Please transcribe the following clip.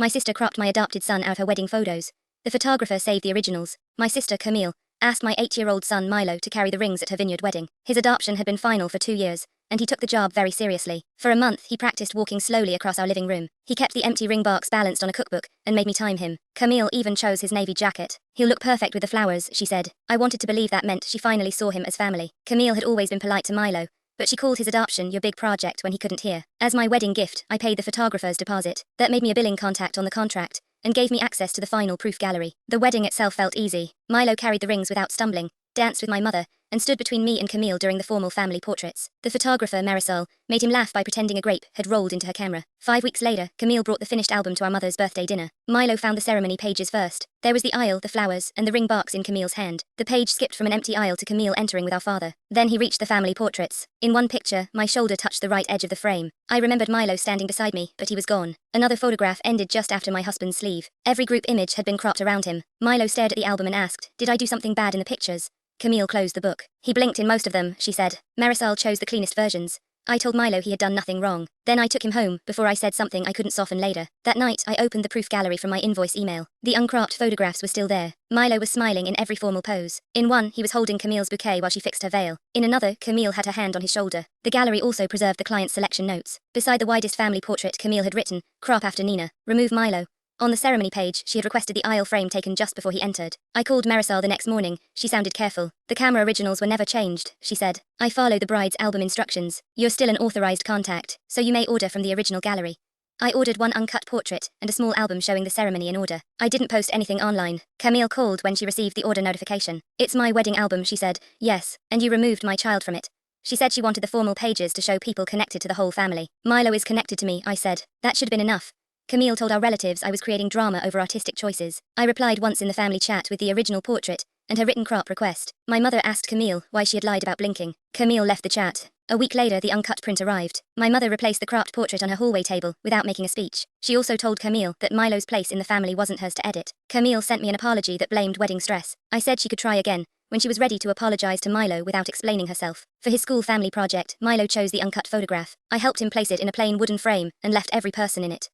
My sister cropped my adopted son out of her wedding photos. The photographer saved the originals. My sister, Camille, asked my 8-year-old son Milo to carry the rings at her vineyard wedding. His adoption had been final for 2 years, and he took the job very seriously. For a month, he practiced walking slowly across our living room. He kept the empty ring box balanced on a cookbook and made me time him. Camille even chose his navy jacket. He'll look perfect with the flowers, she said. I wanted to believe that meant she finally saw him as family. Camille had always been polite to Milo, but she called his adoption your big project when he couldn't hear. As my wedding gift, I paid the photographer's deposit. That made me a billing contact on the contract and gave me access to the final proof gallery. The wedding itself felt easy. Milo carried the rings without stumbling, danced with my mother, and stood between me and Camille during the formal family portraits. The photographer, Marisol, made him laugh by pretending a grape had rolled into her camera. 5 weeks later, Camille brought the finished album to our mother's birthday dinner. Milo found the ceremony pages first. There was the aisle, the flowers, and the ring box in Camille's hand. The page skipped from an empty aisle to Camille entering with our father. Then he reached the family portraits. In one picture, my shoulder touched the right edge of the frame. I remembered Milo standing beside me, but he was gone. Another photograph ended just after my husband's sleeve. Every group image had been cropped around him. Milo stared at the album and asked, "Did I do something bad in the pictures?" Camille closed the book. "He blinked in most of them," she said. Marisol chose the cleanest versions. I told Milo he had done nothing wrong. Then I took him home, before I said something I couldn't soften later. That night, I opened the proof gallery from my invoice email. The uncropped photographs were still there. Milo was smiling in every formal pose. In one, he was holding Camille's bouquet while she fixed her veil. In another, Camille had her hand on his shoulder. The gallery also preserved the client's selection notes. Beside the widest family portrait, Camille had written, "Crop after Nina. Remove Milo." On the ceremony page, she had requested the aisle frame taken just before he entered. I called Marisol the next morning. She sounded careful. "The camera originals were never changed," she said. "I followed the bride's album instructions. You're still an authorized contact, so you may order from the original gallery." I ordered one uncut portrait and a small album showing the ceremony in order. I didn't post anything online. Camille called when she received the order notification. "It's my wedding album," she said. "Yes, and you removed my child from it." She said she wanted the formal pages to show people connected to the whole family. "Milo is connected to me," I said. "That should have been enough." Camille told our relatives I was creating drama over artistic choices. I replied once in the family chat with the original portrait and her written crop request. My mother asked Camille why she had lied about blinking. Camille left the chat. A week later, the uncut print arrived. My mother replaced the cropped portrait on her hallway table without making a speech. She also told Camille that Milo's place in the family wasn't hers to edit. Camille sent me an apology that blamed wedding stress. I said she could try again when she was ready to apologize to Milo without explaining herself. For his school family project, Milo chose the uncut photograph. I helped him place it in a plain wooden frame and left every person in it.